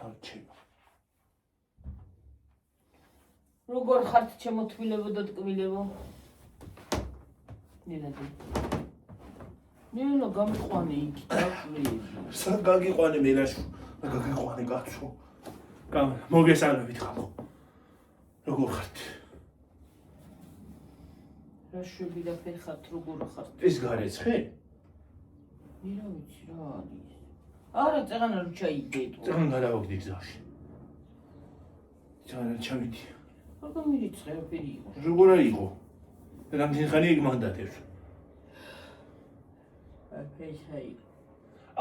დავჩება. როგორ ხართ ჩემო თბილებო და ტკბილებო? ნინადი. ნინა გამიყვანე იქ დაყვი. სად გაგიყვანე მერაშო? გაგიყვანე კაცო. მოგესალმებით ხალხო. როგორ ხართ? რა შვები და ფერხართ როგორ ხართ? ეს გარეცხე? ნინა ვიცი რა არის. არა წეღან არ ჩაიგდეთ. წეღან გადავაგდე გზაში. წეღან ჩავიდი. როგორ მირიცხე ფერი იყო? როგორ იყო? რამდენი ხანი იქ მანდატებს? ფეშაი.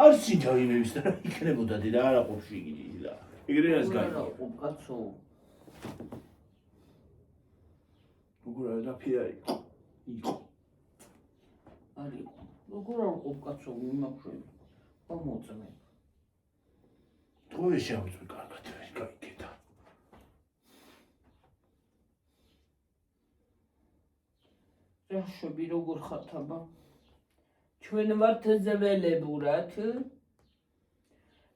არ სინჯავიმევის და იქნებოდა და არა ყოფში იგი და ეგრე რას გაიგე? არა ყოფ კაცო. როგორ არა და ფერა იყო? არის. როგორ არ ყოფ კაცო იმაქვე. მოწმე. თუ შეავწვი კარგად ვერ გაიგედა. რა შვები როგორ ხართ აბა? ჩვენ ვართ ზველებურად.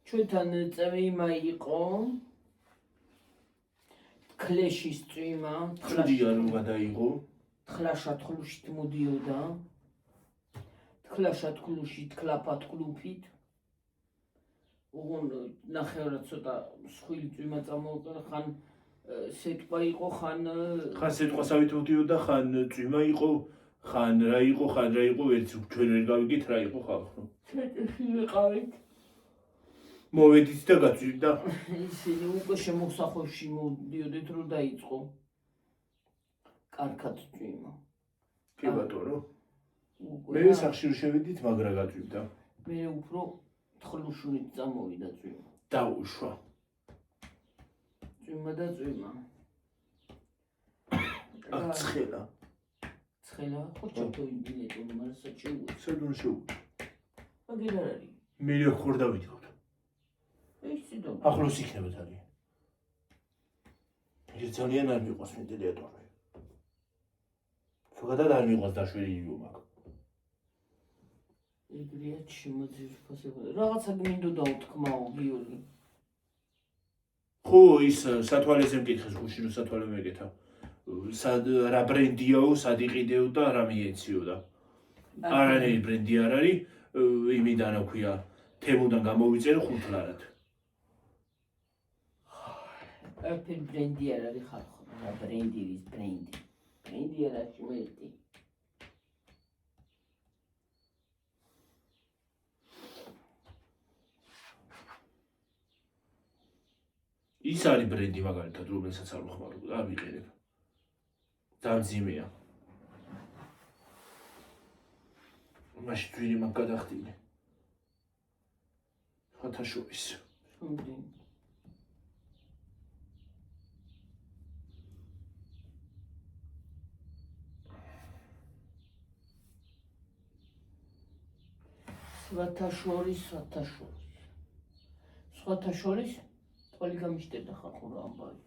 ჩვენთან წვიმა იყო. კლეშის წვიმა. ხლდია რომ გადაიღო. თხლაშად ხლუშით მოდიოდა. თხლაშად ხლუშით, თქლაფად ხლუფით. უღონ ნახევრად ცოტა სხვილი წვიმა წამოვყარა, ხან სიტყვა იყო, ხან სიტყვასავით მოდიოდა, ხან წვიმა იყო, ხან რა იყო, ვერც ჩვენ ვერ გავიგეთ რა იყო ხალხო. ცეტში ვიყავით. მოვედით და გაწვით და ისინი უკვე შემოსახვევში მოდიოდეთ, რომ დაიწყო. კარგად წვიმა. კი ბატონო. მე სახში რომ შევედით, მაგრა გაწვით და მე უფრო თხლუშუნით წამოვიდა წვიმა. დაუშვა. წვიმა და წვიმა. ცხელა. ცხელა? ხო ჩავტოვინდინეთ, მაგრამ საჭირო. სად უნდა შევუდგე? მაგერ არ არის. მე ხორ დავიდგოთ. ისი და ახლოს იქნება ძალიან. ეს ძალიან არ მიყვას ვენტილატორი. ზოგადად არ მიყვას დაშველი იუმაკ. ეგრეა შემოძირფასება. რაღაცა მინდოდა უთქმაო გიორგი. ხო ის სათვალეზე მკითხეს გუში რომ სათვალე მეკეთა. სად რა ბრენდიაო, სად იყიდეო და რა მიეციო და. არანაირი ბრენდი არ არის, იმიდან აქვია თემუდან გამოვიწერე 5 ლარად. არაფერი ბრენდი არ არის ხალხო. რა ბრენდი ის ბრენდი. ბრენდი არ არის მეტი. ის არის ბრენდი მაგალითად, რომელსაც არ მოხმარობ და არ ვიყენებ. ძალიან ძიმეა. მაშინ თვილი მაგ გადახტინე. ხათაშორის. სუნდი. სხვათა შორის თვალი გამიშტერდა ხალხო რა ამბავი.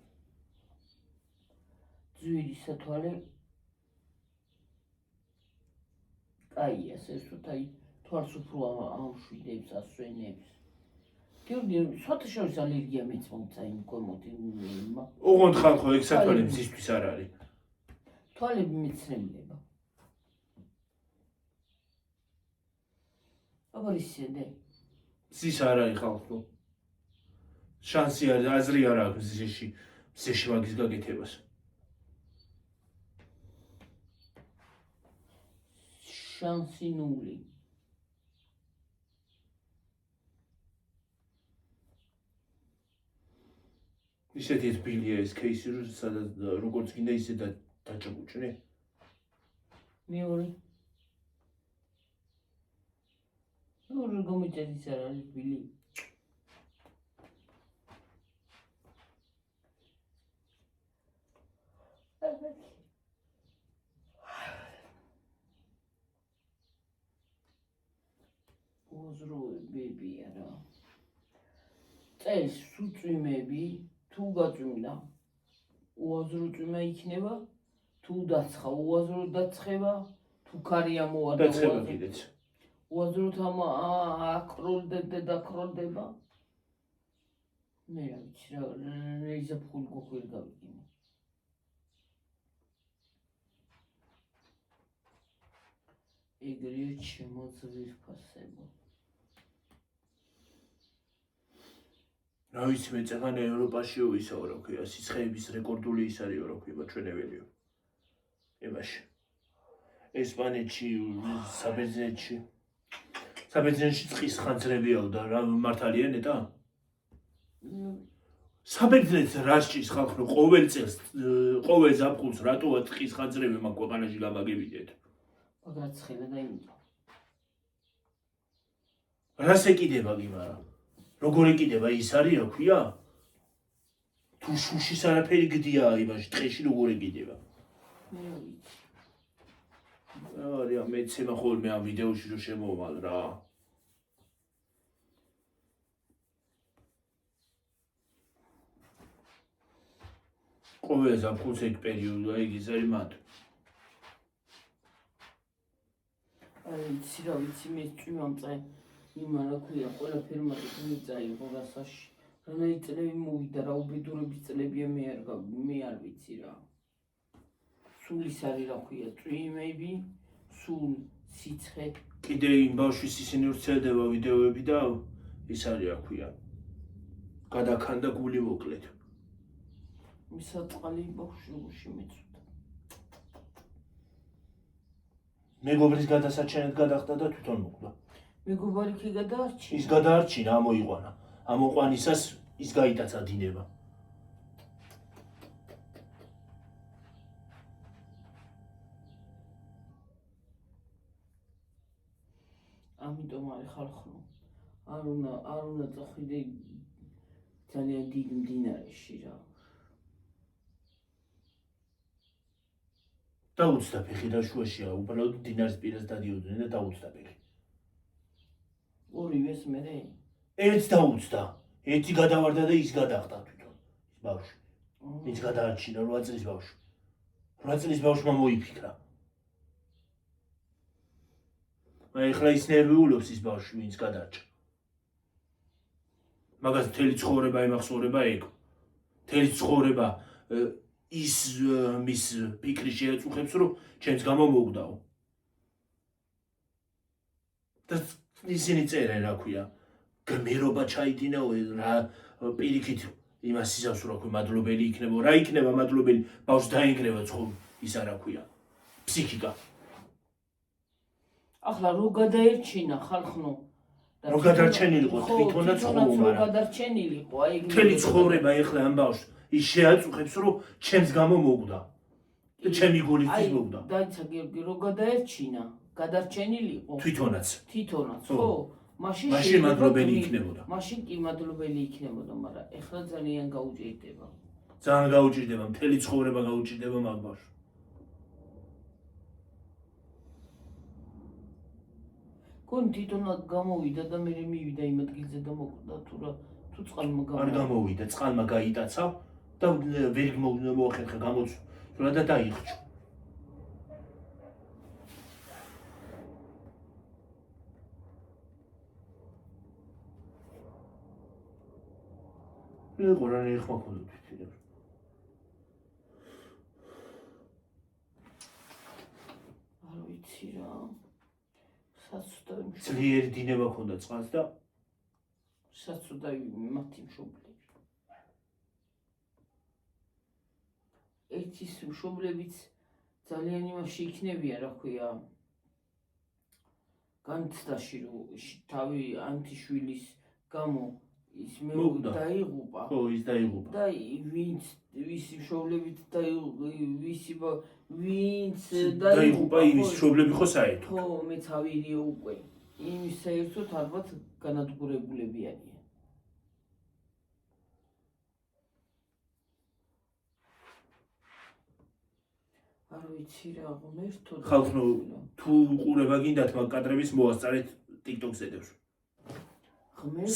ძვირი სათვალე კაია, სერთოდ აი თვალს უფრო ამშვიდებს, ასვენებს. გიორგი, სხვათა შორის ალერგია მეც მომცა იმ კომოდი. ოღონდ ხალხო ეგ სათვალე მზისთვის არ არის. თვალები მეცნებდება. აბარისიადე. მზის არ არის ხალხო. შანსი არ აზრი არ აქვს მზეში მაგის გაკეთებას. შანსი ნული. ისეთი თბილია ეს кейსი, რომ სადაც როგორც გინდა ისე დაჭაბუჭნე. მეორე. როგორ გამიწერის არ არის თბილი. უაზროებები არა. წელს სუწვიმები თუ გაწვიმდა. უაზრო წვიმა იქნება, თუ დაცხა უაზრო დაცხება, თუ ქარია მოვადა დაცხება კიდეც. უაზროდ აკროლდება და დაკროლდება. მე რა ვიცი რა ზაფხული გოხვიერ გავიგინე. ეგრეა ჩემო ძვირფასებო. რა ვიცი მე წეგან ევროპაშიო ისაო რა ქვია სიცხეების რეკორდული ის არისო რა ქვია ჩვენეველიო იმაში ესპანეთში საბერძნეთში წყის ხანძრებიაო და რა მართალია ნეტა საბერძნეთს რა სჭირს ხალხო ყოველ წელს ყოველ ზაფხულს რატოა წყის ხანძრები მაგ ქვეყანაში გამაგებინეთ მაგრამ ცხელა და იმიტომ რას ეკიდება კი მაგრამ როგორ ეკიდება ის არის რა ქვია თუ შუშის არაფერი გდია იმაში ტყეში როგორ ეკიდება მე ვიცი არია მეცემა ხოლმე ამ ვიდეოში რომ შემოვალ რა ყოველ ზაფხულს ეგ პერიოდია ეგ ის არის მათ ვიცი რა ვიცი მე წვიმამწე იმა რა ქვია ყველაფერი მაგით წაიღო გასაში რანაირ წლები მოვიდა რა უბედურების წლებია მე არ ვიცი რა სულ ის არის რა ქვია წვიმები სულ სიცხე კიდე იმ ბავშვის ისინი ვრცელდება ვიდეოები და ის არის რა ქვია გადაქანდა გული მოკლედ მისაწყალი ბავშვი გუში მეწუდა მეგობრის გადასაჩენად გადახდა და თვითონ მოკვდა მეგობარი კი გადაარჩინა ის გადაარჩინა ამოიყვანა ამოყვანისას ის გაიტაცა დინება ამიტომ არის ხალხო არ უნდა წახვიდე ძალიან დიდ მდინარეში რა დაუცდა ფეხი და შუაშია უბრალოდ დინარის პირას დადიოდნენ და დაუცდა ფეხი ორივეს მერე ერთს დაუცდა ერთი გადავარდა და ის გადახდა თვითონ ის ბავშვი ის გადაარჩინა 8 წლის ბავშვი 8 წლის ბავშვმა მოიფიქრა აი ხლა ის ნერვიულობს ის ბავშვი ვინც გადარჩა მაგას მთელი ცხოვრება იმახსოვრება ეგ მთელი ცხოვრება ის მის ფიქრი შეეწუხებს რომ ჩემს გამო მოვდაო და ისინი წერენ რა ქვია გმირობა ჩაიდინაო რა პირიქით იმას ისავს რა ქვია მადლობელი იქნება რა იქნება მადლობელი ბავშვს დაინგრევა ისა რა ქვია ფსიქიკა ახლა რო გადაერჩინა ხალხო რო გადარჩენილიყო თვითონაც ხომ არა გადარჩენილიყო აი მთელი ცხოვრება ეხლა ამ ბავშვს ის შეაწუხებს რომ ჩემს გამო მოვდა და ჩემი გულისთვის მოვდა დაიცა გიორგი რო გადაერჩინა გადარჩენილიყო თვითონაც ხო მაშინ მადლობელი იქნებოდა მაშინ კი მადლობელი იქნებოდა მაგრამ ეხლა ძალიან გაუჭირდება ძალიან გაუჭირდება მთელი ცხოვრება გაუჭირდება მაგ ბავშვს გონი თვითონაც გამოვიდა და მე მივიდა იმ ადგილზე და მოკვდა თუ წყალმა არ გამოვიდა წყალმა გაიტაცა და ვერ მოახერხა გამოცვლა და დაიხრჩა იყო რანაირ ხმა ქონდა თვითონ არ ვიცი რა ძლიერი დინება ქონდა წყალს და საცუდა მათი მშობლები ერთის მშობლებიც ძალიან იმაში იქნებიან რა ქვია განცდაში რომ თავი ანთიშვილის გამო ის დაიღუპა ხო ის დაიღუპა და ვისი მშობლებით ვინც დაიღუპა იმის მშობლები ხო საერთოდ ხო მეც ავირიო უკვე იმის საერთოდ ალბათ განადგურებულები არიან არ ვიცი რა ღმერთო ხალხო თუ უყურება გინდათ მაგ კადრების მოასწარეთ TikTok-ზე დევს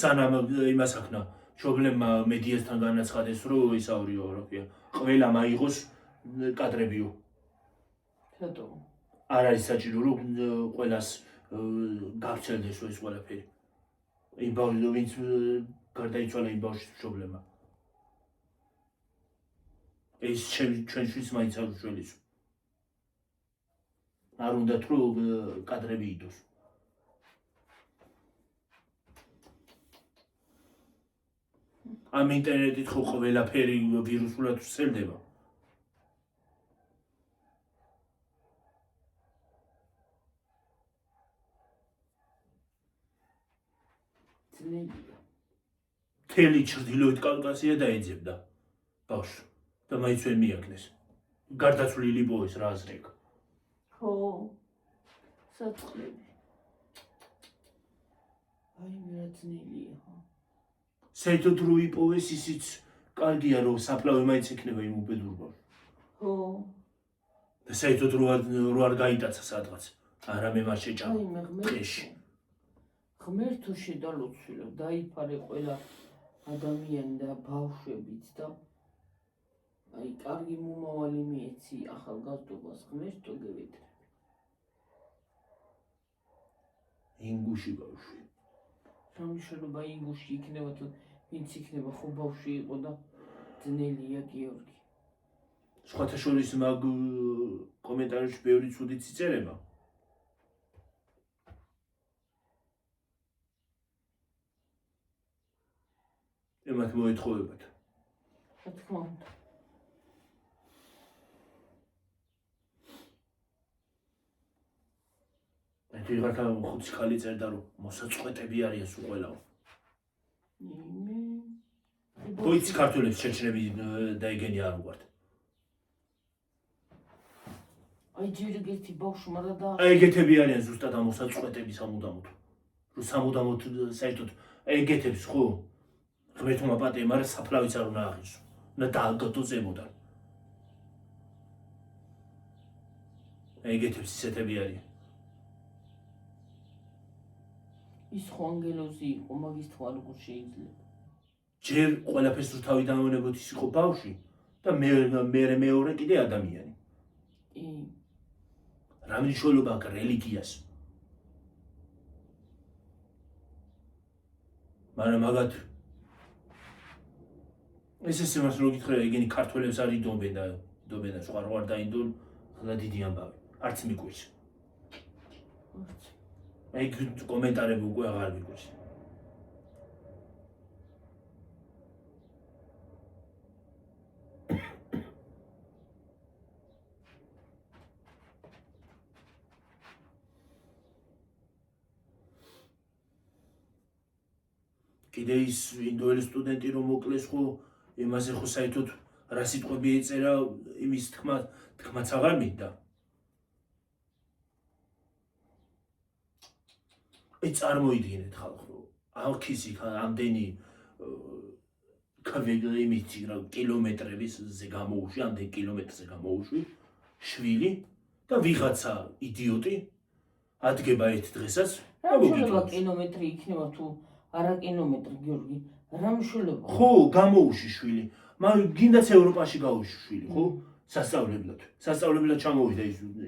სანამ იმას აქნა მშობლებმა მედიასთან განაცხადეს რომ ისავრიო რა ქვია ყველამ აიღოს კადრებიო რატო არ არის საჭირო რომ ყველას გავრცელდეს ეს ყველაფერი იმ ბავშვს ვინც გარდაიცვალა იმ ბავშვის მშობლებმა ეს ჩვენშვილს მაინც არ უშველის. არ უნდათ რომ კადრები იდოს. ამ ინტერნეტით ხო ყველაფერი ვირუსულად ვრცელდება. მთელი ჩრდილოეთ კავკასია დაეძებდა ბავშვს და მაინც ვერ მიაგნეს. გარდაცვლილი პოეს რა აზრი აქვს? ხო, საწყლები. აი მე ძნელია. საერთოდ რო იპოვეს ისიც კარგია რომ საფლავი მაინც ექნება იმ უბედურბავს. ხო. და საერთოდ რო არ გაიტაცა სადღაც. არამე მას შეჭამა. აი მე ღმერთო შედალოცვილო, დაიფარე ყველა ადამიანი და ბავშვებიც და აი კარგი მომავალი მიეცი ახალგაზრდობას ღმერთო გევედრე. ინგუში ბავშვი. სამშობლოა ინგუში იქნება თუ ვინც იქნება ხო ბავშვი იყო და ძნელია გიორგი. სხვათა შორის მაგ კომენტარებში ბევრი ცუდიც იწერება. ემათ მოეთხოვებათ. რა თქმა უნდა. ვიღაცა ხუთი ხალი წერდა რომ მოსაწყვეტები არიან სულ ყველაო. ხოიც ქართველებს ჩეჩნები დაიგენი არ უყვართ. აი ჯერ ეგეთი ბავშვმა და აი ეგეთები არიან ზუსტად ამ მოსაწყვეტები სამუდამოდ. რომ სამუდამოდ საერთოდ ეგეთებს ხო? ღმერთმა პატია, მაგრამ საფლავიც არ უნდა აღიშვ. და დააგდო ზემოდან. ეგეთებს ისეთები არიან. ის ხო ანგელოზი იყო, მაგის თქმა როგორ შეიძლება. ჯერ ყველაფერს რო თავი დავანებოთ ის იყო ბავშვი და მეორე კიდე ადამიანი. კი. რა მნიშვნელობა აქვს რელიგიას? მაგრამ მაგათ ეს იმას რო გითხრა, ეგენი ქართველებს არ იდობენ და სხვა რო არ დაინდონ, ხლა დიდი ამბავი. არც მიგვეს. ეგ კომენტარები უკვე აღარ მიგვეს. კიდე ის ინდოელი სტუდენტი რომ მოკლეს ხო იმაზე ხო საერთოდ რა სიტყვები ეწერა იმის თქმაც აღარ მინდა. აი წარმოიდგინეთ ხალხო, ალქისი ამდენი იმითი რა კილომეტრებზე გამოუშვი, ამდენ კილომეტრზე გამოუშვი, შვილი და ვიღაცა იდიოტი ადგება ერთ დღესაც რა მნიშვნელობა კილომეტრი იქნება თუ არა კილომეტრი გიორგი? რა მნიშვნელობა? ხო, გამოუშვი შვილი. მაგრამ გინდაც ევროპაში გაუშვი შვილი, ხო? სასწავლებლად ჩამოვიდა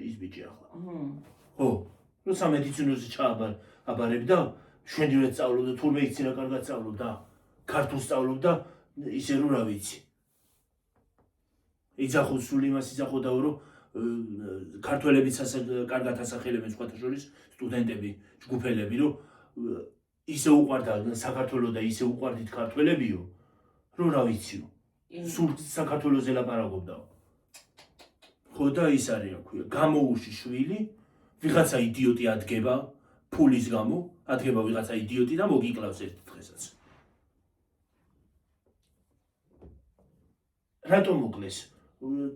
ის ბიჭი ახლა. ხო, რომ სამედიცინოზე ჩააბარებდა, შვენივე სწავლობდა, თუ მეცნიერა კარგად სწავლობდა, ქართულს სწავლობდა, ისე რომ რა ვიცი. იძახო სულ იმას იძახოდა, რომ ქართველებიც კარგად ასახელებენ სხვათა შორის სტუდენტები, ჯგუფელები, რომ ისე უყვარდა საქართველო და ისე უყვარდით ქართველებიო, რომ რა ვიციო. სულ საქართველოზე ლაპარაკობდა. ხო და ის არის, რა ქვია, გამოუშვი შვილი, ვიღაცა იდიოტი ადგება ფულის გამო, ადგება ვიღაცა იდიოტი და მოგიკლავს ერთ დღესაც. რატომ მოკლეს?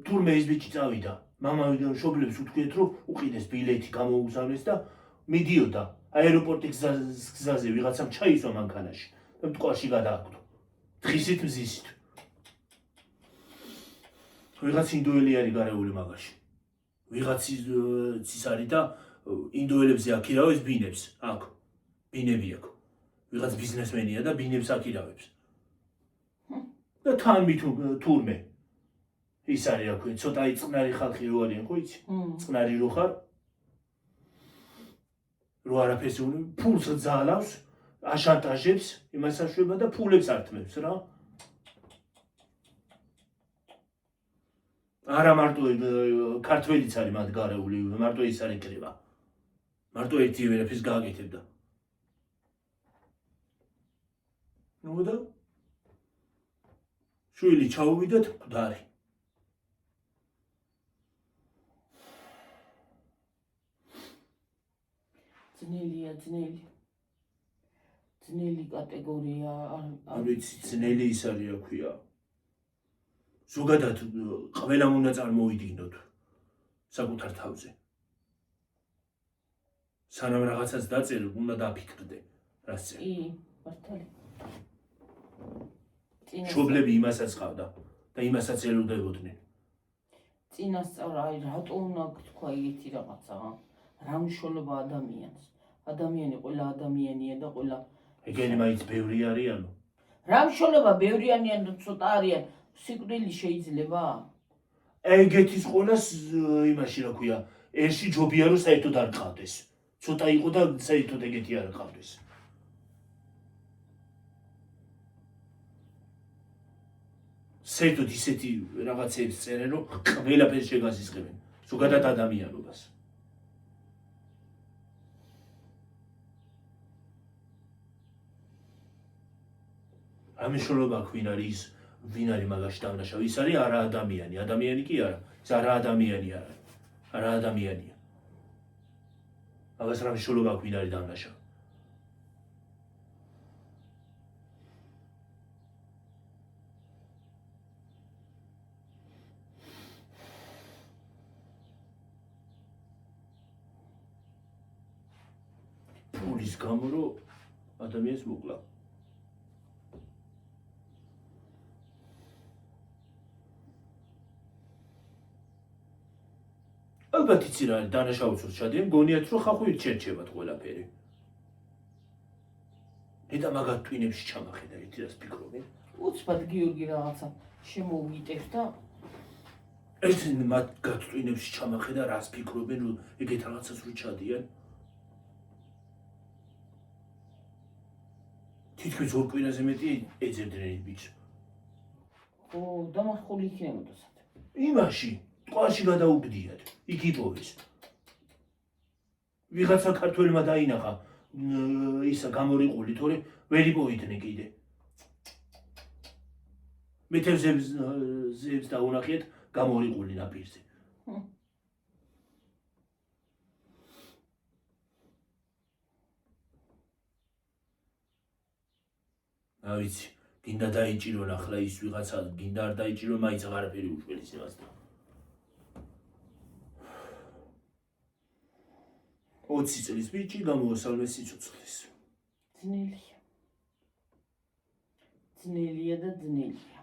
თურმე ეს ბიჭი წავიდა. მამა მშობლებს უთქვიეთ, რომ უყიდეს ბილეთი გამოუგზავნეს და მიდიოდა. აეროპორტის გზაზე ვიღაცამ ჩაისვა მანქანაში და მტკვარში გადააგდო. დღისით მზისით. ვიღაც ინდოელი არის გარეული მაგაში. ვიღაცის არის და ინდოელებზე აქირავებს ბინებს. აქ ბინები აქვს. ვიღაც ბიზნესმენია და ბინებს აქირავებს. და თან მით თურმე. ის არის, რა ქვია, ცოტა წყნარი ხალხი რო არიან, ხო იცი? წყნარი რო ხარ. რო არაფერს ფულს ძალავს, აშანტაჟებს, იმას აშვება და ფულებს ართმევს რა. არა მარტო ქართველიც არის მათ გარეული, მარტო ის არ ეკრება. მარტო ერთი ვერაფერს გააკეთებდა. ნუ და შვილი ჩაუვიდათ მკვდარი. ძნელი კატეგორია არ ვიცი, ძნელი ის არის, რა ქვია. ზოგადად ყველამ უნდა წარმოვიდგინოთ საკუთარ თავზე. სანამ რაღაცას დაწერ, უნდა დაფიქრდე, რას წერე. კი, მართალი. მშობლები იმასაც ყავდა და იმასაც ელოდებოდნენ. წინასწარ აი რატო უნდა თქვა იგეთი რაღაცა? რა მნიშვნელობა ადამიანს? ადამიანი ყველა ადამიანია და ყველა ეგენი მაინც ბევრი არიანო. რა მნიშვნელობა ბევრი არიან და ცოტა არიან? სიკვდილი შეიძლება? ეგეთის ყოლას იმაში რა ქვია, ერში ჯობია რომ საერთოდ არ ყავდეს. ცოტა იყო და საერთოდ ეგეთი არ ყავდეს. საერთოდ ისეთი რაღაცებს წერენ, რომ ყველაფერს შეგასისხებენ. ზოგადად ადამიანობას. რა მნიშვნელობა აქვს ვინ არის მაგაში დამნაშავე? ის არის არა ადამიანი. ადამიანი კი არა. ის არა ადამიანი არა. არა ადამიანია. მაგას რა მნიშვნელობა აქვს ვინ არის დამნაშავე? ფულის გამო რომ ადამიანს მოკლა. ალბათ იცი რა არის დანაშაულს ჩადიან, გონიათ რომ ხახუით ჩერჩებათ ყველაფერი. ნეტა მაგათ ტვინებში ჩამახედა ერთი რას ფიქრობენ. უცბად გიორგი რაღაცა შემოუიტევს და ეს მათ გატვინებში ჩამახედა რას ფიქრობენ, რომ ეგეთ რაღაცას რო ჩადიან. თითქმის ორ კვირაზე მეტი ეძებდნენ ბიჭს. ხო, დამახული იქნებოდა საერთოდ. იმაში ტყაში გადაუგდიათ, იქ იპოვეს. ვიღაცა ქართველმა დაინახა ისა გამორიყული, თორე ვერ იპოვიდნენ კიდე. მეთევზებს დაუნახიათ გამორიყული ნაპირზე. რა ვიცი, გინდა დაიჭირონ ახლა ის ვიღაცა, გინდა არ დაიჭირონ, მაინც აღარაფერი უშველის იმასთან. 20 წლის ბიჭი გამოასალმეს სიცოცხლეს. ძნელია და ძნელია.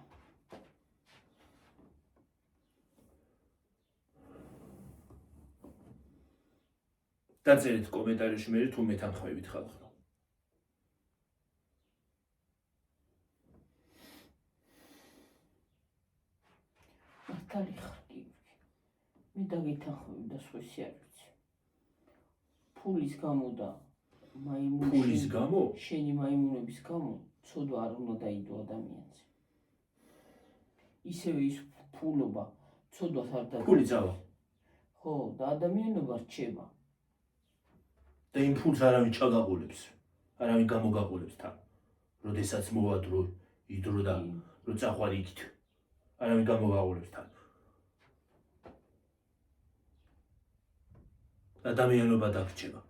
დაწერეთ კომენტარებში მე თუ მეთანხმებით ხალხო. მართალი ხარ გიორგი. მე დაგითანხმები და სხვისი არ ვიცი. ფულის გამო და ფულის გამო? შენი მაიმუნების გამო ცოდვა არ უნდა დაიდო ადამიანს. ისევე ის ფულობა ცოდვას არ დაიდო. ფული ძალა. ხო, და ადამიანობა რჩება. და იმ ფულს არავინ ჩაგაყოლებს. არავინ გამოგაყოლებს თან. როდესაც მოვა დრო, იდრო და რო წაყვარი იქით. არავინ გამოგაყოლებს თან. ადამიანობა დაგრჩება.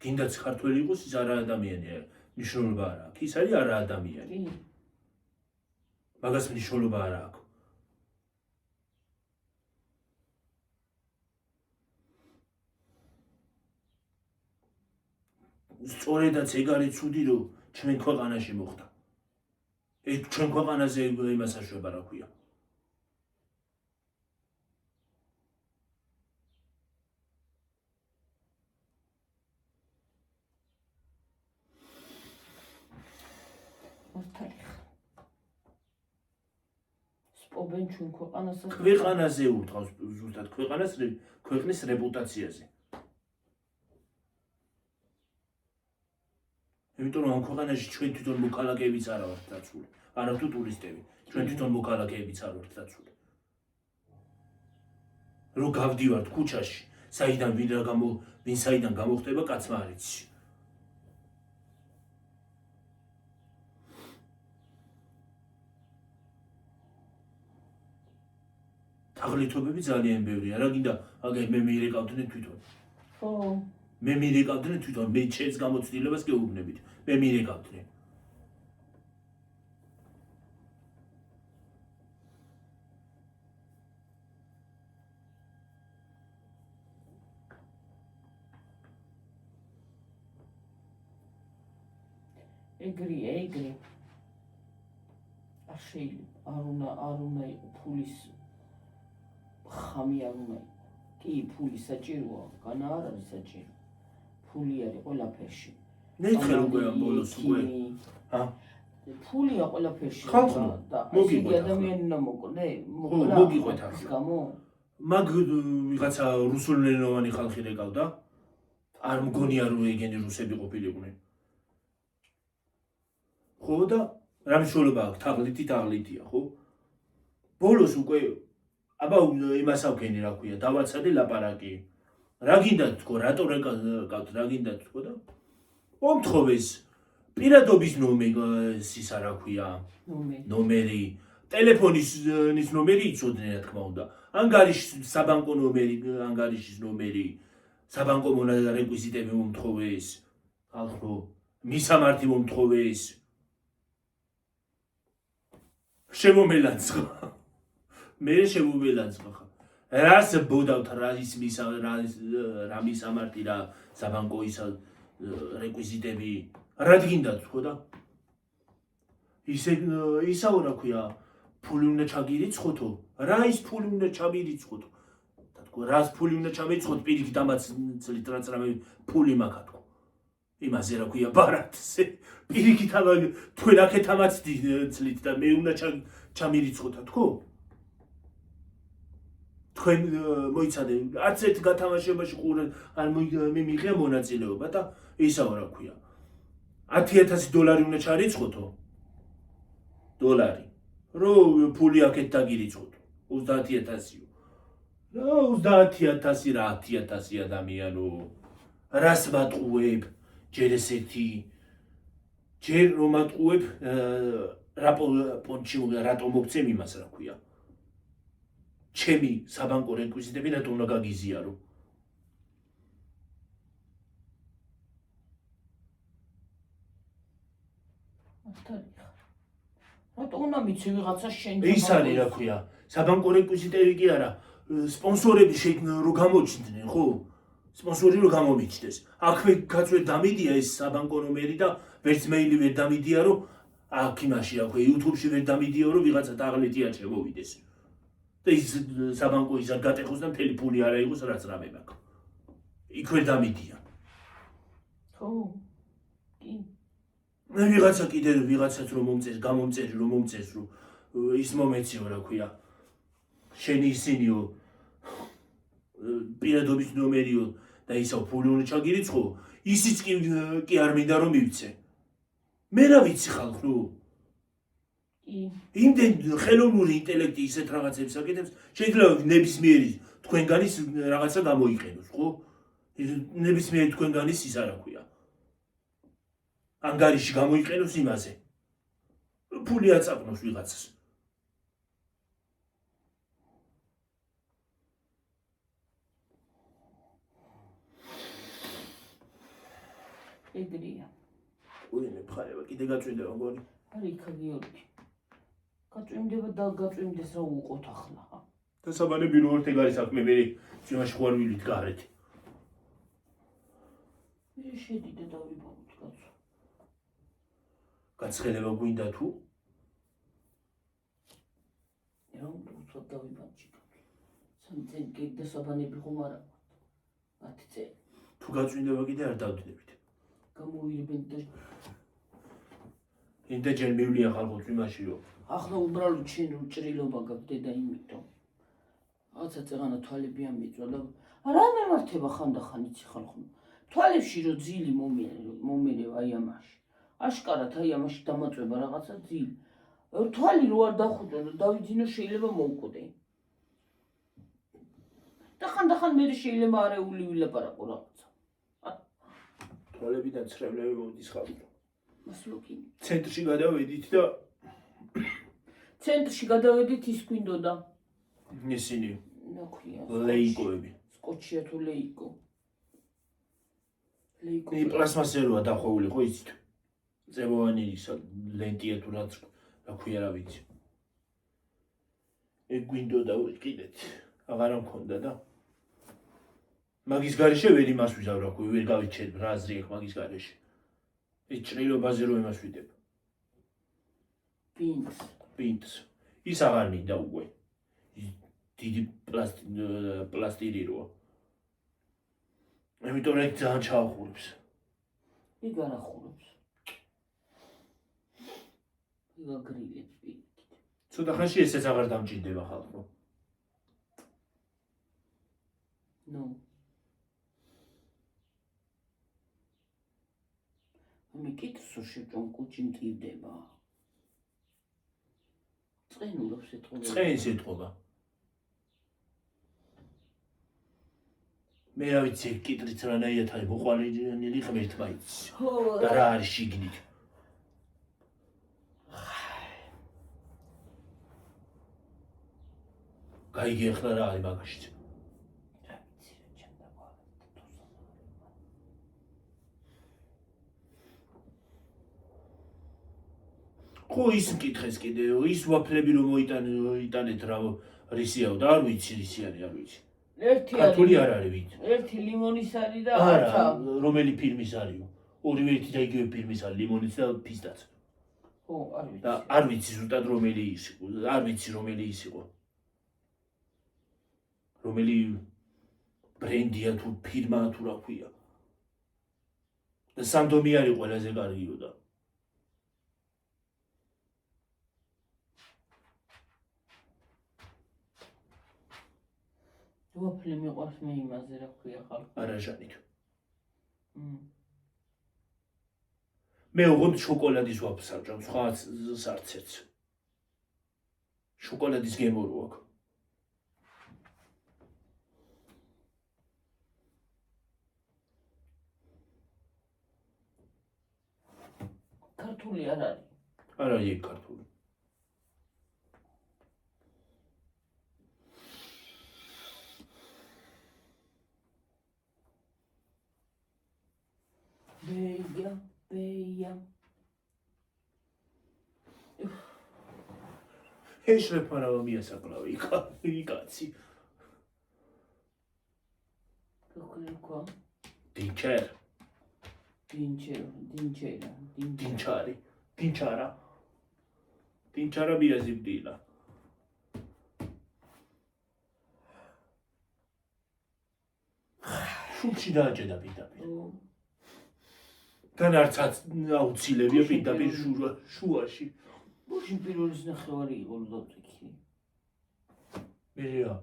გინდაც ქართველი იყოს, ის არა ადამიანია. მნიშვნელობა არ აქვს. ის არის არა ადამიანი. მაგას მნიშვნელობა არ აქვს. სწორედაც ეგ არის ცუდი, რომ ჩვენ ქვეყანაში მოხდა. ეგ ჩვენ ქვეყანაზე იმას აშვება, რა ქვია. სპობენ ჩვენ ქვეყანას. ქვეყანაზე ურთავს ზუსტად ქვეყნის რეპუტაციაზე. იმიტომ რომ ამ ქვეყანაში ჩვენ თვითონ მოქალაქეებიც არ ვართ დაცული. არა თუ ტურისტები, ჩვენ თვითონ მოქალაქეებიც არ ვართ დაცული. რომ გავდივართ ქუჩაში, საიდან ვინ საიდან გამოხდება, კაცმა არ იცი. თაღლითობები ძალიან ბევრია, რა გინდა, აგერ მე მიერეკავდნენ თვითონ. ხო. მე მიერეკავდნენ თვითონ, მე ჩემს გამოცდილებას გეუბნებით. მე მიერეკავდნენ. ეგრე. არ შეიძლება, არ უნდა იყო ფულის ხამი არ უნდა იყო. კი, ფული საჭიროა, განა არ არის საჭირო. ფული არის ყველაფერში. ნეთხელ უკვე ამ ბოლოს უკვე. ჰა? ფულია ყველაფერში და ისეთი ადამიანი უნდა მოკლე, მოგიყვეთ ახლა. გამო? მაგ ვიღაცა რუსულენოვანი ხალხი რეკავდა? არ მგონია რომ ეგენი რუსები ყოფილიყვნენ. ხო და რა მნიშვნელობა აქვს თაღლითია, ხო? ბოლოს უკვე აბა იმას ავქენი რა ქვია, დავაცადე ლაპარაკი. რა გინდა თქო, რატო რეკავთ, რა გინდა თქო და მომთხოვეს პირადობის ისა რა ქვია, ნომერი, ტელეფონის ნომერი იცოდნენ რა თქმა უნდა. ანგარიშის საბანკო ნომერი, ანგარიშის ნომერი, საბანკო რეკვიზიტები მომთხოვეს. ხალხო, მისამართი მომთხოვეს. შემომელანძღა. მე შემომელანძღა. რას ბოდავთ რა მისამართი რა საბანკო ისა რეკვიზიტები. რა გინდათ ხო და? ისაო რა ქვია, ფული უნდა ჩაგირიცხოთო. რა ის ფული უნდა ჩამირიცხოთო? და თქო, რას ფული უნდა ჩამირიცხოთ, პირიქით ამაც ცლით რაც რამე ფული მაქვს თქო. იმაზე რა ქვია, ბარათზე. პირიქით ამან თქვენ აქეთ ამაც ცლით და მე უნდა ჩამირიცხოთა თქო. თქვენ მოიცადე, არც ერთ გათამაშებაში ყურე არ მიმიღია მონაწილეობა და ისაო რა ქვია. $10,000 უნდა ჩარიცხოთო. დოლარი. რომ ფული აქეთ დაგირიცხოთ. 30,000-იო. რა 30,000 რა 10,000 ადამიანო. რას მატყუებ? ჯერ ესეთი. ჯერ რომ მატყუებ რა პონჩი რატო მოგცემ იმას რა ქვია. ჩემი საბანკო რეკვიზიტები რატო უნდა გაგიზიარო? რატო უნდა მიცი ვიღაცა შენ? ის არის რა ქვია, საბანკო რეკვიზიტები კი არა, სპონსორები რო გამოჩნდნენ, ხო? სპონსორი რო გამომიჩნდეს. აქვე კაცვე დამიდია ეს საბანკო ნომერი და ვერც მეილი ვერ დამიდია რომ აქ იმაში აქვე YouTube-ში ვერ დამიდია რომ ვიღაცა თაღლითია შემოვიდეს. და ის საბანკო ისა გატეხოს და მთელი ფული არა იყოს რაც რამე მაქვს. იქ ვერ დამიდია. ხო. კი. მე ვიღაცა კიდე ვიღაცას რომ გამომწერი რომ მომწერს რომ ის მომეციო რა ქვია. შენი ისინიო პირადობის ნომერიო და ისო ფული უნდა ჩაგირიცხო, ისიც კი არ მინდა რომ მივცე. მე რა ვიცი ხალხო? იმდენ ხელოვნური ინტელექტი ისეთ რაღაცებს აკეთებს, შეიძლება ნებისმიერი თქვენგანის რაღაცა გამოიყენოს, ხო? ნებისმიერი თქვენგანის ისა რა ქვია. ანგარიში გამოიყენოს იმაზე. ფული აწაყნოს ვიღაცას. ეგრეა. უინე ფხარება, კიდე გაწვიმდება მგონი. არის იქა გიორგი. გაწვიმდება და გაწვიმდეს რა უყოთ ახლა. და საბანები რო ერთ ეგ არის საქმე, მე იმაში ხوار ვილით გარეთ. მე შედი და დავიბავოთ კაცო. გაცხელება გვინდა თუ? რა უნდა უცად დავიბანჩი. სამწენ კიდე საბანები ხომ არა. 10 წელი. თუ გაწვიმდება კიდე არ დავდიდებით. გამოვირებენ და ინდა ჯერ მივლია ხალხო იმაში რომ ახლა უბრალოდ შენ ჭრილობა გაქვს დედა იმიტომ. რაღაცა წეღანა თვალები ამიწვა და რა მემართება ხანდახან იცი ხალხო. თვალებში რო ძილი მომერევ აი ამაში. აშკარად აი ამაში დამაწვება რაღაცა ძილი. თვალი რო არ დახუჭო და დავიძინო შეიძლება მოვკვდე. და ხანდახან მე შეიძლება არეული ვილაპარაკო რაღაცა. თვალებიდან ცრემლები მოდის ხალხი. მასლოკი. ცენტრში გადავედით და ცენტრში გადავედით ის გვინდოდა. ისინი ნაქვია. ლეიკოები. სკოჩია თუ ლეიკო. ლეიკო. პლასმასეროა დახვეული ხო იცით? წებოვანი ისა ლენტია თუ რაც რა ქვია რა ვიცი. ეგ გვინდოდა ვიყიდეთ. აღარ მქონდა და მაგის გარეშე ვერ იმას ვიზავ რა ქვია, ვერ გავიჩერებ რა აზრი აქვს მაგის გარეშე. ეს ჭრილობაზე რო იმას ვიდებ. პინტს. ის აღარ მინდა უკვე. დიდი პლასტირი როა. ამიტომ ეგ ძალიან ჩაახურებს. იქ არ ახურებს. იქ აგრილებს პირიქით. ცოტა ხანში ესეც აღარ დამჭირდება ხალხო. ნუ. მე კითხო შეჭომ კუჩი მტივდება. წენულობს ეთყობა. წენს ეთყობა. მე რა ვიცი კიტრიც რანაირად არის მოყვანილი ღმერთმა იცის. და რა არის შიგნით. გაიგე ახლა რა არის მაგაშიც. ხო ის მკითხეს კიდე ის ვაფლები რომ მოიტანეთ რა რისიაო და არ ვიცი რისი არის არ ვიცი. ერთი არის. ქართული არ არის ვით. ერთი ლიმონის არის და არა რომელი ფილმის არისო? ორივე ერთი და იგივე ფილმის არის ლიმონიც და ფისტაც. ხო არ ვიცი. და არ ვიცი ზუსტად რომელი ის იყო. არ ვიცი რომელი ის იყო. რომელი ბრენდია თუ ფირმა თუ რა ქვია. და სანდომი არის ყველაზე კარგიო და ვაფლი მიყვარს მე იმაზე რა ქვია ხალხი. არაჟანით. მე უღონდ შოკოლადის ვაფლს ავჭამ, სხვა არცერც. შოკოლადის გემო რო აქვს. ქართული არ არის. არ არის ეგ ქართული. ბეია. ეშრეფარავა მიასაკლავი კაცი. როგორ დინჩერ. დინჩერი. დინჩარა მიაზიმდილა. შუბში დააჭედა პირდაპირ. თან არც აუცილებია პირდაპირ შუაში. ბოში პირველის ნახევარი იყო დავწიქი. მერეა.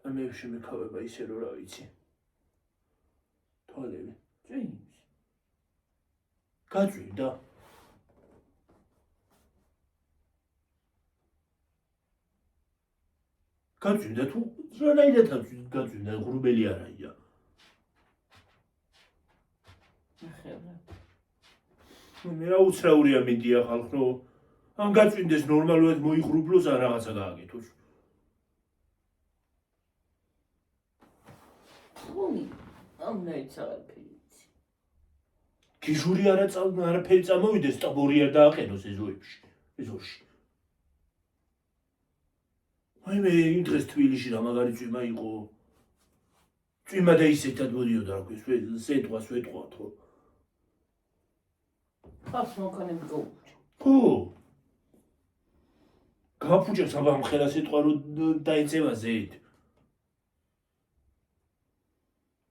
ამებში მეკავება ისე რომ რა ვიცი. თვალები. წვიმს. გაძვირდა. გაძვირდა თუ რანაირად გაძვირდა ღრუბელი არაა. ნახევრა. მე რა უცრაურია მინდია ხალხო. ამ გაწვინდეს ნორმალურად მოიღრუბლოს ან რაღაცა გააკეთოს. ამ ნაიცალფიც. გიჟური არაფერი წამოვიდეს, ტაბორი არ დააყენოს ეზოებში. ეზოში. აი მე იმ დღეს თბილისში რა მაგარი წვიმა იყო. წვიმა და ისეთად მოდიოდა რა ქვია, სეტყვათ ხო? ხალხს მოქანები გაუჩა. ხო. გაფუჭებს აბა მხელა სიტყვა რო დაეწევა ზედ.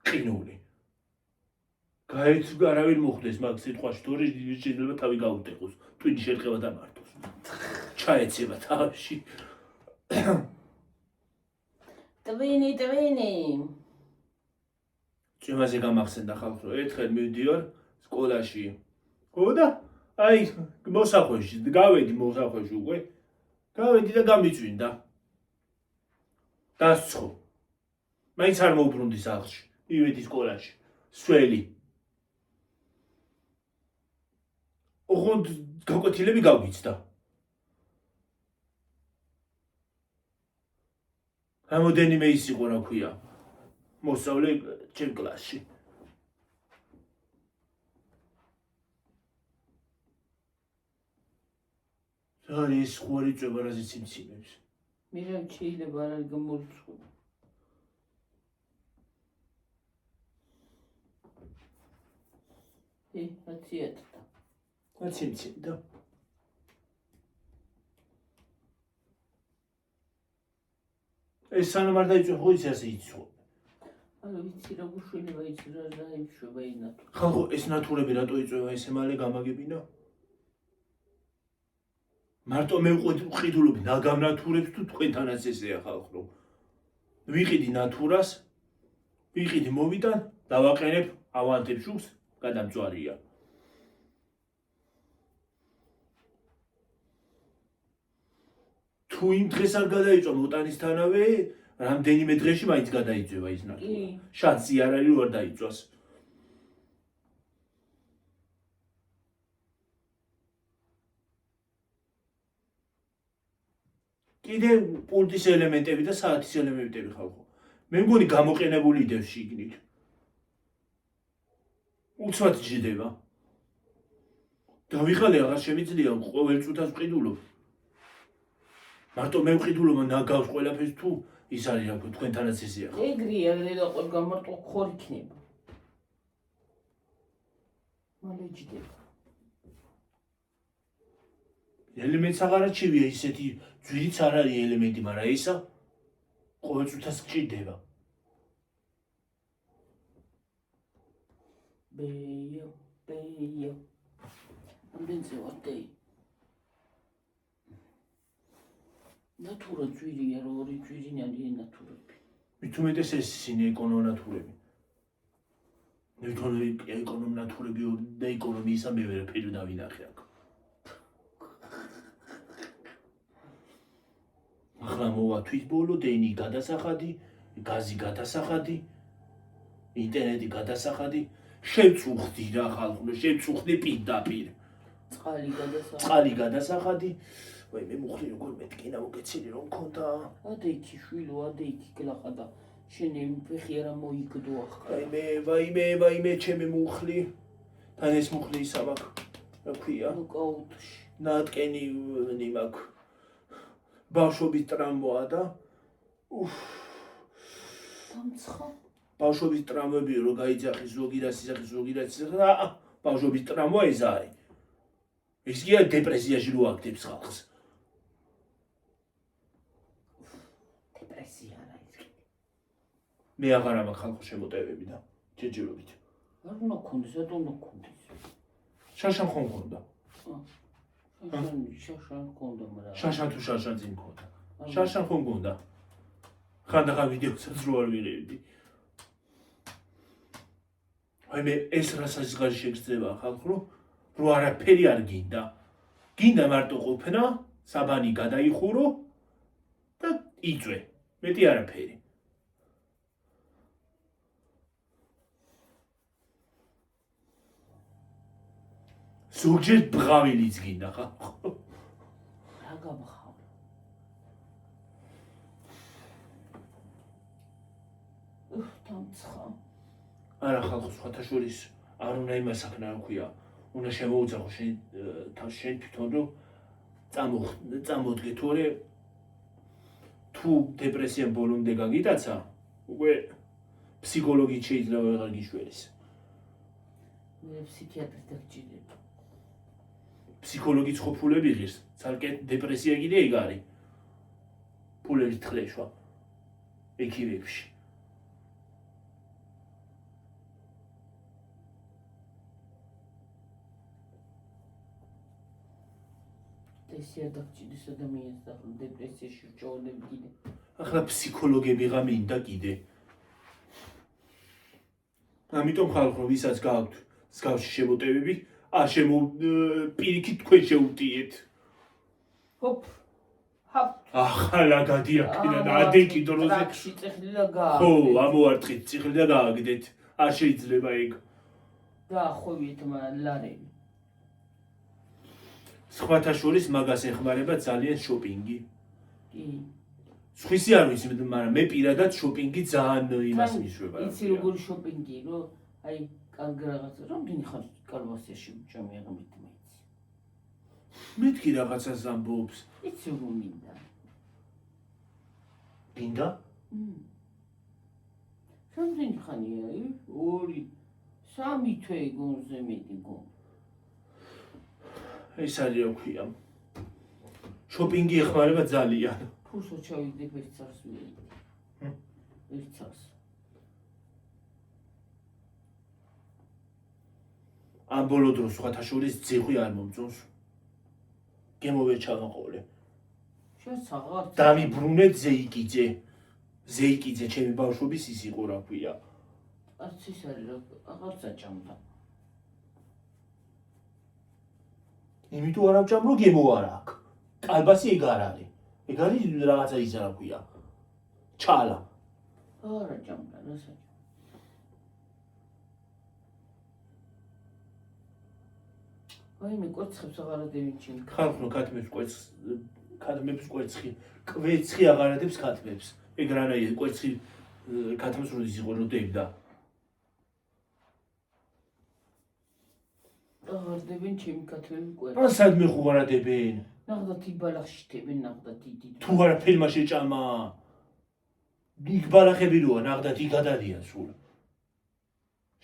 ყინული. გაიც არავინ მოხდეს მაგ სიტყვაში, თორე შეიძლება თავი გაუტეხოს, ტვინი შერყევა დამართოს. ჩაეცემა თავში. ტვინი. ჭემაზე გამახსენდა ხალხს, რომ ერთხელ მივდივარ სკოლაში. ხო და აი მოსახვეში, გავედი მოსახვეში უკვე. გავედი და გამიწვინდა. დასცხო. მაინც არ მოვბრუნდი სახლში. მივედი სკოლაში. სველი. ოღონდ გაკვეთილები გავგიცდა. რამოდენიმე ის იყო, რა ქვია. მოსწავლე ჩემ კლასში. არის ხوارი წვება რაზეც იმცინებს. მე რა შეიძლება არ არის გამორიცხული. ათიათდა. რაც იმცინდა. ეს სანამ არ დაიწვე ხო ის ასე იცო. არა ვიცი რა გუშველება ის რა დაიშვება ინათო. ხალხო ეს ნათურები რატო იწვევა ესე მალე გამაგებინა? მარტო მე ვყიდულობ ნაგამ ნათურებს თუ თქვენთანაც ესეა ხალხო. ვიყიდი ნათურას, ვიყიდი მოვიდან, დავაყენებ ავანტებ შუქს, გადამწვარია. თუ იმ დღეს არ გადაიწვა მოტანისთანავე, რამდენიმე დღეში მაინც გადაიწვევა ის ნათურა. შანსი არ არის რომ არ დაიწვას. კიდე პულტის ელემენტები და საათის ელემენტები ხალხო. მე მგონი გამოყენებული იდევს შიგნით. უცბად ჯდება. დავიღალე აღარ შემიძლია ყოველ წუთას ვყიდულობ. მარტო მე ვყიდულობ ნაგავს ყველაფერს თუ ის არის რა ქვია თქვენთანაც ესეა. ეგრეა და ყოველ გამარტო ხორ იქნება. მალე ჯდება. ელემენტს აღარ აჩივია ისეთი ძვირიც არ არის ელემენტი, მაგრამ ისა ყოველ წუთას გჭირდება. ბეიო. ამდენზე ვარ დეი. ნათურა ძვირია, რომ ორი ძვირინიანი ნათურები. მით უმეტეს ეს ისინი ეკონომ ნათურები. ეკონომ ნათურები და ეკონომიისა მე ვერაფერი დავინახე აქ. ახლა მოვა თვითბოლო, დენი გადასახადი, გაზი გადასახადი, ინტერნეტი გადასახადი, შევწუხდი რა ხალხო, შევწუხდი პირდაპირ. წყალი გადასახადი. ვაი მე მუხლი როგორ მეტკინა მოგეცილი რომ მქონდა. ადეიქი შვილო, ადეიქი გლაყადა. შენი ფეხი არა მოიგდო ახლა. ვაიმე, ჩემი მუხლი. თან ეს მუხლი ისა მაქვს. რა ქვია? ნოკაუტში. ნატკენი ნიმაქ. ბავშვობის ტრამვაა და დამცხა. ბავშვობის ტრამვები რო გაიძახის ზოგადად და ბავშვობის ტრამვა ეს არის. ეს კი არის დეპრესიაში რო აქტებს ხალხს. დეპრესია არა ის. მე აღარ ამაქვს ხალხო შემოტევები და ჯეჯერობით. არ უნდა გქონდეს, რატომ უნდა გქონდეს? შაშან ხომ მქონდა? შაშან მქონდა, მაგრამ შაშან თუ შაშან წინ მქონდა. შაშან ხომ მქონდა? ხანდახან ვიდეოსაც რო არ ვიღებდი. აი მე ეს რასაც ღარი შეგრძნება ხალხო, რო არაფერი არ გინდა. გინდა მარტო ყოფნა, საბანი გადაიხურო და იწვე. მეტი არაფერი. ზოგჯერ ბღავილიც გინდა ხალხო. რა გაბხავ? დამცხა. არა ხალხო, სხვათა შორის არ უნდა იმას აქნა რა ქვია. უნდა შემოუძახო შენ თვითონ რომ წამოდგე თორე თუ დეპრესიამ ბოლომდე გაგიტაცა, უკვე ფსიქოლოგი შეიძლება აღარ გიშველის. მე ფსიქიატრი დაგჭირდება. ფსიქოლოგიც ხო ფულები ღირს, ცალკე დეპრესია კიდე ეგ არის. ფულების თხრეშვა ექიმებში. დეპრესია დაგჭირდეს ადამიანს და დეპრესიაში რჩეულები კიდე. ახლა ფსიქოლოგები მინდა კიდე. ამიტომ ხალხო ვისაც გაქვთ მსგავსი შემოტევები პირიქით თქვენ შეუტიეთ ჰოპ ჰოპ ახლა გადიაქნა და ადეკი დროზე ტრაქში წიხლი და გააგდეთ ხო ამოვარტყით წიხლი და გააგდეთ არ შეიძლება ეგ დაახვევით ლარები სხვათა შორის მაგას ეხმარება ძალიან შოპინგი კი სხვისი არ ვიცი მაგრამ მე პირადად შოპინგი ძალიან იმას მისვება იცი როგორი შოპინგი რომ აი კარგი რაღაცა რამდენი ხარ კალვასიაში უჭამე აღმით მეც მეთქი რაღაცას ამბობს იცი რომ მინდა მინდა რამდენი ხანია 2-3 თვე გონზე მეტი გონ ეს არის რა ქვია შოპინგი ეხმარება ძალიან ფულსო ჩავიდე ერთსას ერთსას ამ ბოლო დროს სხვათა შორის ძიხვი არ მომწონს გემოვეჩავაყოლე შესაღარ დამიბრუნეთ ზეიკიძე ჩემი ბავშვობის ის იყო რა ქვია არც ის არის რა აღარ წაჭამდა იმიტომ არ ავჭამ რომ გემო არ აქვს კალბასი ეგ არ არის ეგ არის რაღაცა ის რა ქვია ჩალა არა ჭამდა რასაც აი მე კვერცხებს აღარადები ჩემ ხალხო ქათმებს კვერცხი აღარადებს ქათმებს ეგ რანაირ კვერცხი ქათმებს როდის იყო როდებდა აღარდებენ ჩემი ქათმები კვერცხი რა სადმე ხوارადებენ ნახდათ იბალახში თებენ ნახდათ დიდი თუ არა ფილმა შეჭამა იქ ბალახები როა ნახდათ იქ გადადიან სულ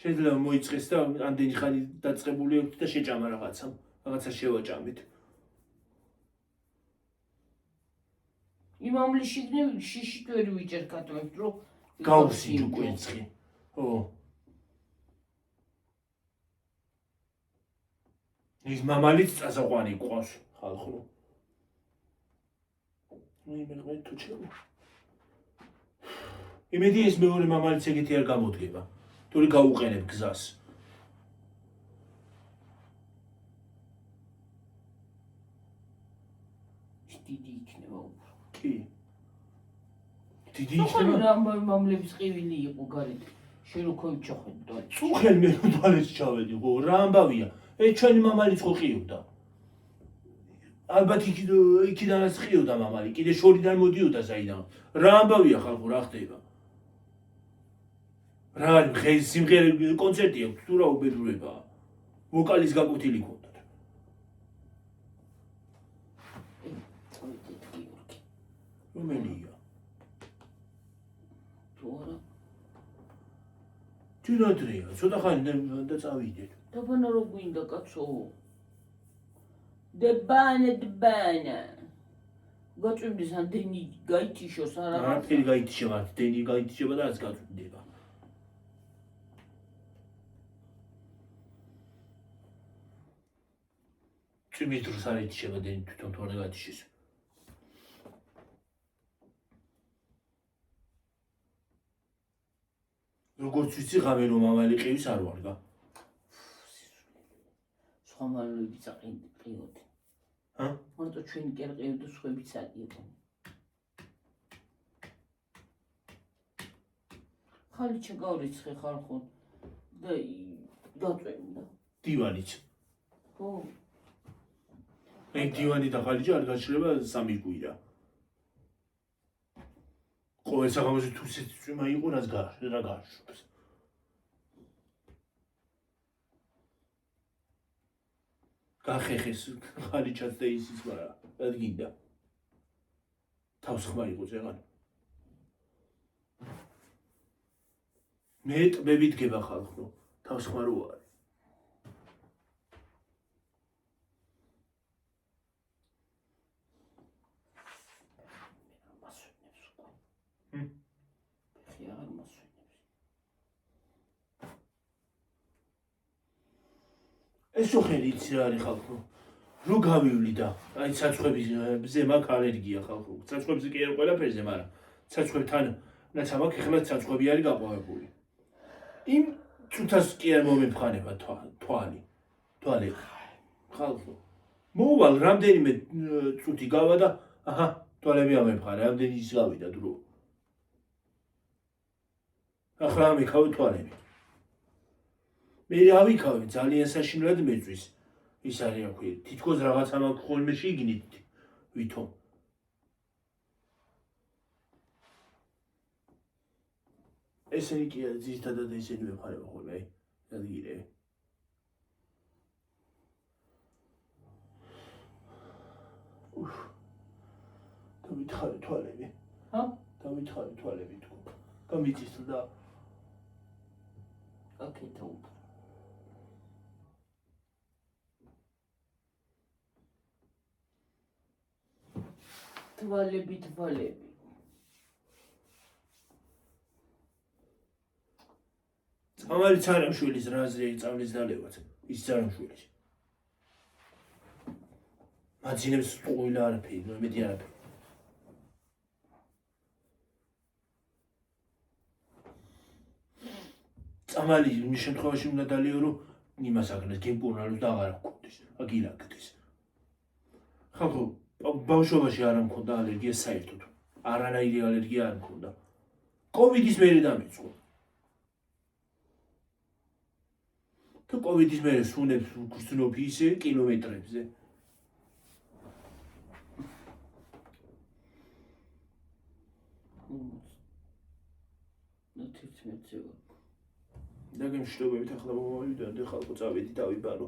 შეიძლება მოიწყეს და ამდენი ხანი დაწყებული აქვს და შეჭამა რაღაცა შევაჭამით იმამლი შიშით ვერ ვიჭერ ქათმებს რომ გაუსინჯო კვერცხი ხო ის მამალიც წასაყვანი ყავს ხალხო მე თუ ჩემო იმედი ეს მეორე მამალიც ეგეთი არ გამოდგება თორე გაუყენებ გზას დიდი იქნება უფრო კი დიდი ხომ იქნება რა მამლების ყივილი იყო გარეთ შენ რო ქოიჩოხეთ წუხელ მე თვალეთს ჩავედი ხო რა ამბავია ჩვენი მამალიც ხო ყიოდა ალბათ იქიდანაც ყიოდა მამალი კიდე შორიდან მოდიოდა საიდან რა ამბავია ხალხო რა ხდება რა არის სიმღერა კონცერტი აქვს თუ რა უბედურებაა ვოკალის გაკვეთილი ქონდათ რომელია თუ არა თუნდრია ცოტა ხანი და წავიდეთ დაბანა რო გვინდა კაცო დებანა გაწვიმდეს ან დენი გაითიშოს არა არაფერი გაითიშება დენი გაითიშება და არც გაწვიმდება წვიმის დროს არ ითიშება დენი თვითონ თუ არ გაითიშეს როგორც ვიცი ღამე რომ მამალი ყივის არ ვარგა სხვა მამლები წაყიოდნენ მარტო ჩვენი კი არ ყიოდა სხვებიც აყიოდნენ ხალიჩა გავრიცხე ხალხო და დაწვენდა დივანიც ხო ეგ დივანი და ხალიჩა არ გაჩნდება 3 კვირა ყოველ საღამოზე თუ წვიმა იყო რა გააშვებს გახეხეს ხალიჩაც და ისიც მაგრამ ადგინდა თავს ხმა იყო ზეღან მე ტბები დგება ხალხო თავს ხმა რო არის ეს ხელი იცი რა არის ხალხო რო გავივლი და აი ცაცხვებზე მაქვს ალერგია ხალხო ცაცხვებზე კი არ ყველაფერზე მაგრამ ცაცხვებთან რაცა მაქვს ეხლა ცაცხვები არის გაყვავებული იმ წუთას კი არ მომიფხანება თვალი ხალხო მოვალ რამდენიმე წუთი გავა და აჰა თვალები ამეფხარა რამდენი ის გავიდა დრო ახლა ამიქავე თვალები მე ავიქავე ძალიან საშინლად მეწვის ის არის აქვე თითქოს რაღაცა მაქვს ხოლმე შიგნით ვითომ ესენი კი არის ძირითადად ესენი მეფარება ხოლმე აი ადგილე დავითხარი თვალები ჰა დავითხარი თვალები თქო გამიწისდა აკეთო თვალები წამალი ცარამშვილის რაზეა წამლის დალევაც ის ცარამშვილის მაძინებს ყოილა არაფერი ნუ მეტი არაფერი წამალი იმ შემთხვევაში უნდა დალიო რომ იმას აგნეს გემპურნალოს და აღარ გქონდეს აგილა გქონდეს ხალხო ბავშვობაში არ მქონდა ალერგია საერთოდ არანაირი ალერგია არ მქონდა კოვიდის მერე დამეწყო და კოვიდის მერე სუნებს გრძნობ ისე კილომეტრებზე და გემშვიდობებით ახლა მომავიდან და ხალხო წავედი დავიბარო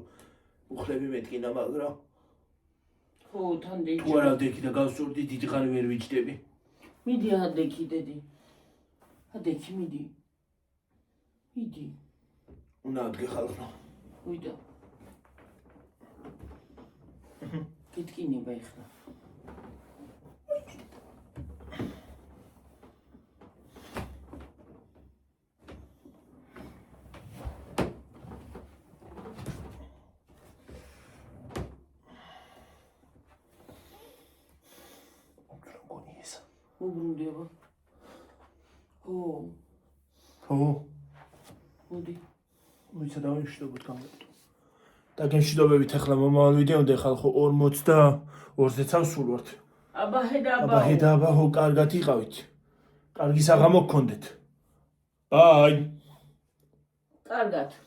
უხლები მეტკინა მაგრამ ხო თან დექი თუ არა დექი და გავსურდი დიდი ხანი ვერ ვიჯდები მიდი ადექი დედი ადექი მიდი უნდა ადგე ხალხო ვიდა გიტკინება ეხლა უბრუნდება ხო მოდი ვიცა დავიმშვიდობოთ გამოდო და გემშვიდობებით ახლა მომავალ ვიდეომდე ხალხო 42-ზე წავსულვართ აბა ჰედაბა კარგად იყავით კარგი საღამო გქონდეთ ბაი კარგად